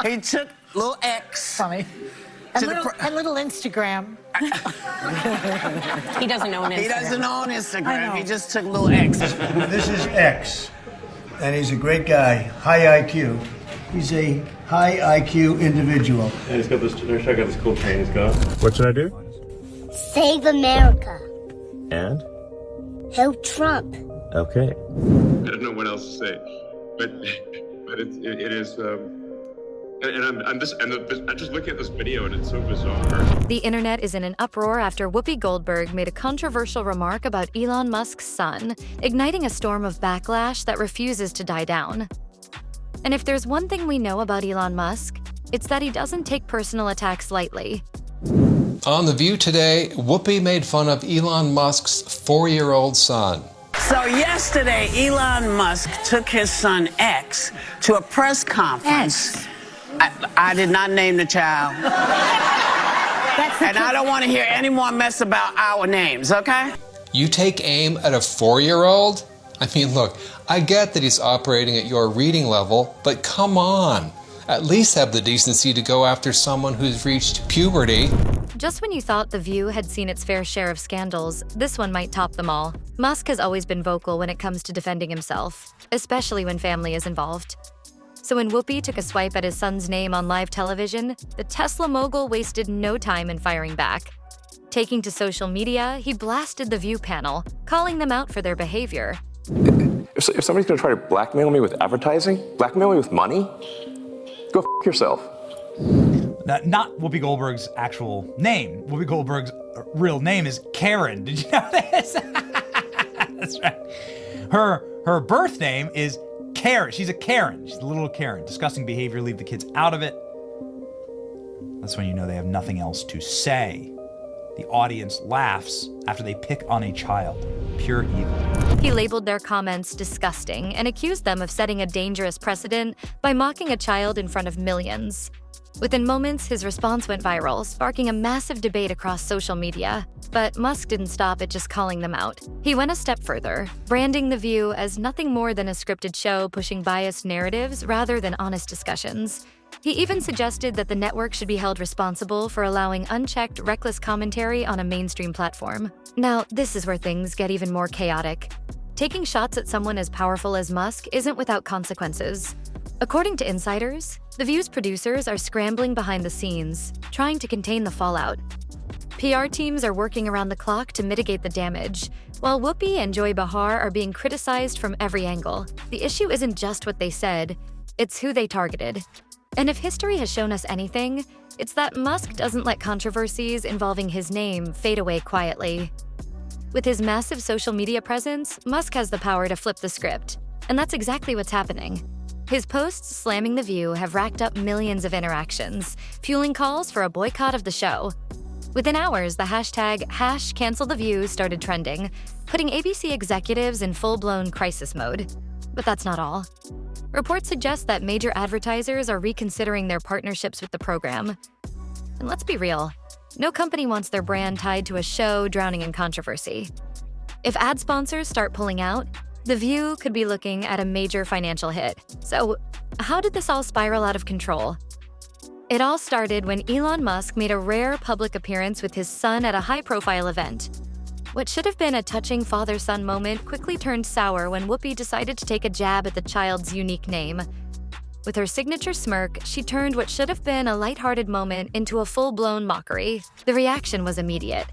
He took little X. Funny. And little Instagram. He doesn't own Instagram. He doesn't own Instagram. He just took little X. This is X, and he's a great guy, high IQ. He's a high IQ individual. And he's got this, check out this cool chain he's got. What should I do? Save America. And? Help Trump. Okay. I don't know what else to say, but it is. I'm just looking at this video and it's so bizarre. The internet is in an uproar after Whoopi Goldberg made a controversial remark about Elon Musk's son, igniting a storm of backlash that refuses to die down. And if there's one thing we know about Elon Musk, it's that he doesn't take personal attacks lightly. On The View today, Whoopi made fun of Elon Musk's 4-year-old son. So yesterday, Elon Musk took his son X to a press conference. I did not name the child. And I don't want to hear any more mess about our names, okay? You take aim at a 4-year-old? I mean, look, I get that he's operating at your reading level, but come on. At least have the decency to go after someone who's reached puberty. Just when you thought The View had seen its fair share of scandals, this one might top them all. Musk has always been vocal when it comes to defending himself, especially when family is involved. So when Whoopi took a swipe at his son's name on live television, the Tesla mogul wasted no time in firing back. Taking to social media, he blasted The View panel, calling them out for their behavior. If somebody's going to try to blackmail me with advertising, blackmail me with money, go f*** yourself. Not Whoopi Goldberg's actual name. Whoopi Goldberg's real name is Karen. Did you know this? That's right. Her birth name is Karen. She's a Karen. She's a little Karen. Disgusting behavior. Leave the kids out of it. That's when you know they have nothing else to say. The audience laughs after they pick on a child. Pure evil. He labeled their comments disgusting and accused them of setting a dangerous precedent by mocking a child in front of millions. Within moments, his response went viral, sparking a massive debate across social media. But Musk didn't stop at just calling them out. He went a step further, branding The View as nothing more than a scripted show pushing biased narratives rather than honest discussions. He even suggested that the network should be held responsible for allowing unchecked, reckless commentary on a mainstream platform. Now, this is where things get even more chaotic. Taking shots at someone as powerful as Musk isn't without consequences. According to insiders, The View's producers are scrambling behind the scenes, trying to contain the fallout. PR teams are working around the clock to mitigate the damage, while Whoopi and Joy Behar are being criticized from every angle. The issue isn't just what they said, it's who they targeted. And if history has shown us anything, it's that Musk doesn't let controversies involving his name fade away quietly. With his massive social media presence, Musk has the power to flip the script, and that's exactly what's happening. His posts slamming The View have racked up millions of interactions, fueling calls for a boycott of the show. Within hours, the hashtag #CancelTheView started trending, putting ABC executives in full-blown crisis mode. But that's not all. Reports suggest that major advertisers are reconsidering their partnerships with the program. And let's be real, no company wants their brand tied to a show drowning in controversy. If ad sponsors start pulling out, The View could be looking at a major financial hit. So, how did this all spiral out of control? It all started when Elon Musk made a rare public appearance with his son at a high-profile event. What should have been a touching father-son moment quickly turned sour when Whoopi decided to take a jab at the child's unique name. With her signature smirk, she turned what should have been a lighthearted moment into a full-blown mockery. The reaction was immediate.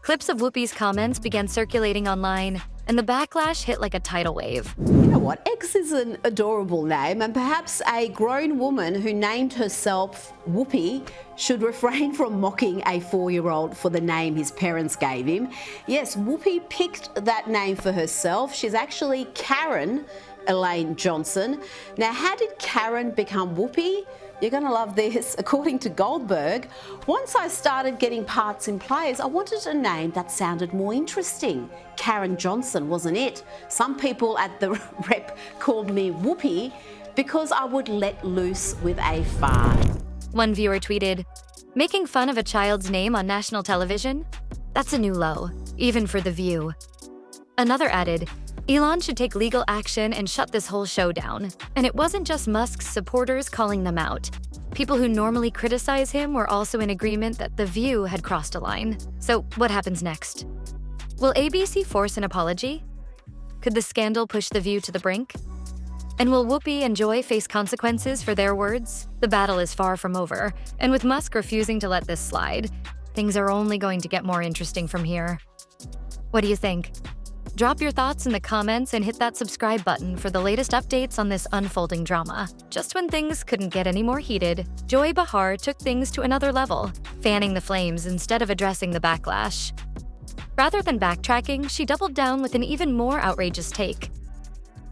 Clips of Whoopi's comments began circulating online, and the backlash hit like a tidal wave. You know what? X is an adorable name, and perhaps a grown woman who named herself Whoopi should refrain from mocking a 4-year-old for the name his parents gave him. Yes, Whoopi picked that name for herself. She's actually Karen Elaine Johnson. Now, how did Karen become Whoopi? You're going to love this. According to Goldberg, once I started getting parts in plays, I wanted a name that sounded more interesting. Karen Johnson wasn't it. Some people at the rep called me Whoopi because I would let loose with a fart. One viewer tweeted, "Making fun of a child's name on national television? That's a new low, even for The View." Another added, "Elon should take legal action and shut this whole show down." And it wasn't just Musk's supporters calling them out. People who normally criticize him were also in agreement that The View had crossed a line. So what happens next? Will ABC force an apology? Could the scandal push The View to the brink? And will Whoopi and Joy face consequences for their words? The battle is far from over, and with Musk refusing to let this slide, things are only going to get more interesting from here. What do you think? Drop your thoughts in the comments and hit that subscribe button for the latest updates on this unfolding drama. Just when things couldn't get any more heated, Joy Behar took things to another level, fanning the flames instead of addressing the backlash. Rather than backtracking, she doubled down with an even more outrageous take.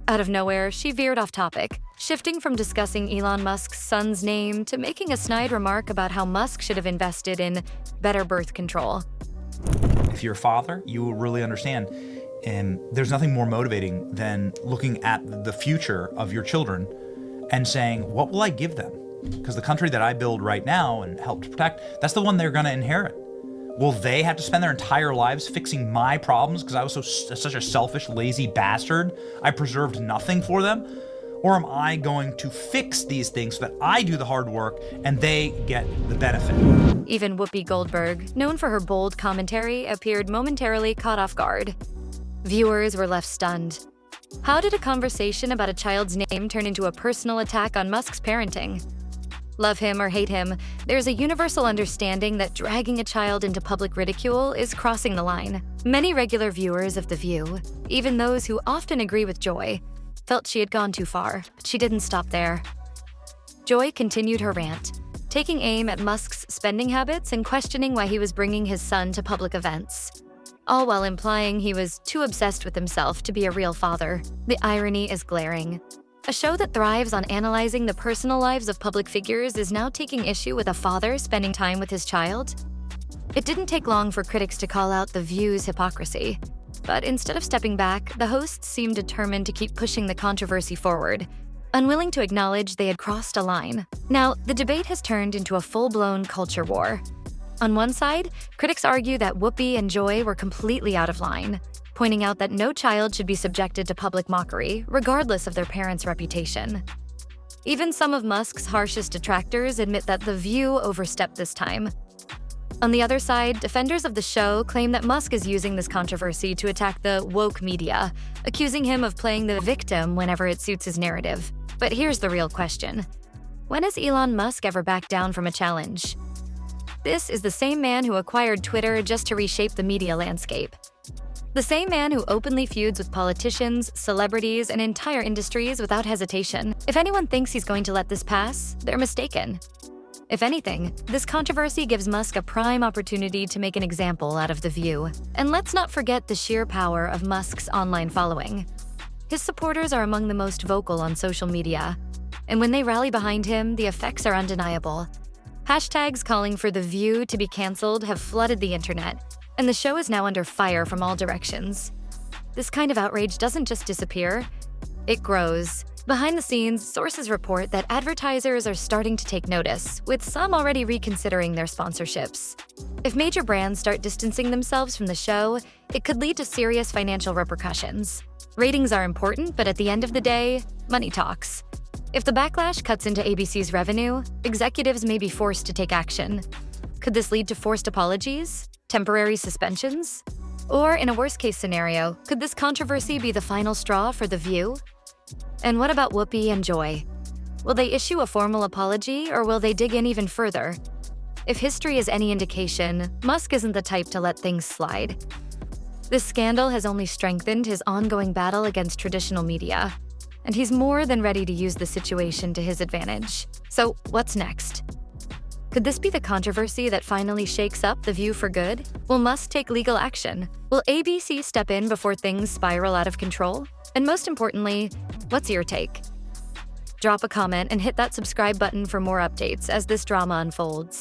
Out of nowhere, she veered off topic, shifting from discussing Elon Musk's son's name to making a snide remark about how Musk should have invested in better birth control. If you're a father, you will really understand. And there's nothing more motivating than looking at the future of your children and saying, what will I give them? Because the country that I build right now and help to protect, that's the one they're going to inherit. Will they have to spend their entire lives fixing my problems because I was such a selfish, lazy bastard? I preserved nothing for them? Or am I going to fix these things so that I do the hard work and they get the benefit? Even Whoopi Goldberg, known for her bold commentary, appeared momentarily caught off guard. Viewers were left stunned. How did a conversation about a child's name turn into a personal attack on Musk's parenting? Love him or hate him, there's a universal understanding that dragging a child into public ridicule is crossing the line. Many regular viewers of The View, even those who often agree with Joy, felt she had gone too far, but she didn't stop there. Joy continued her rant, taking aim at Musk's spending habits and questioning why he was bringing his son to public events, all while implying he was too obsessed with himself to be a real father. The irony is glaring. A show that thrives on analyzing the personal lives of public figures is now taking issue with a father spending time with his child? It didn't take long for critics to call out The View's hypocrisy. But instead of stepping back, the hosts seemed determined to keep pushing the controversy forward, unwilling to acknowledge they had crossed a line. Now, the debate has turned into a full-blown culture war. On one side, critics argue that Whoopi and Joy were completely out of line, pointing out that no child should be subjected to public mockery, regardless of their parents' reputation. Even some of Musk's harshest detractors admit that The View overstepped this time. On the other side, defenders of the show claim that Musk is using this controversy to attack the woke media, accusing him of playing the victim whenever it suits his narrative. But here's the real question. When has Elon Musk ever backed down from a challenge? This is the same man who acquired Twitter just to reshape the media landscape. The same man who openly feuds with politicians, celebrities, and entire industries without hesitation. If anyone thinks he's going to let this pass, they're mistaken. If anything, this controversy gives Musk a prime opportunity to make an example out of The View. And let's not forget the sheer power of Musk's online following. His supporters are among the most vocal on social media. And when they rally behind him, the effects are undeniable. Hashtags calling for The View to be canceled have flooded the internet, and the show is now under fire from all directions. This kind of outrage doesn't just disappear, it grows. Behind the scenes, sources report that advertisers are starting to take notice, with some already reconsidering their sponsorships. If major brands start distancing themselves from the show, it could lead to serious financial repercussions. Ratings are important, but at the end of the day, money talks. If the backlash cuts into ABC's revenue, executives may be forced to take action. Could this lead to forced apologies? Temporary suspensions? Or, in a worst-case scenario, could this controversy be the final straw for The View? And what about Whoopi and Joy? Will they issue a formal apology, or will they dig in even further? If history is any indication, Musk isn't the type to let things slide. This scandal has only strengthened his ongoing battle against traditional media, and he's more than ready to use the situation to his advantage. So, what's next? Could this be the controversy that finally shakes up The View for good? Will Musk take legal action? Will ABC step in before things spiral out of control? And most importantly, what's your take? Drop a comment and hit that subscribe button for more updates as this drama unfolds.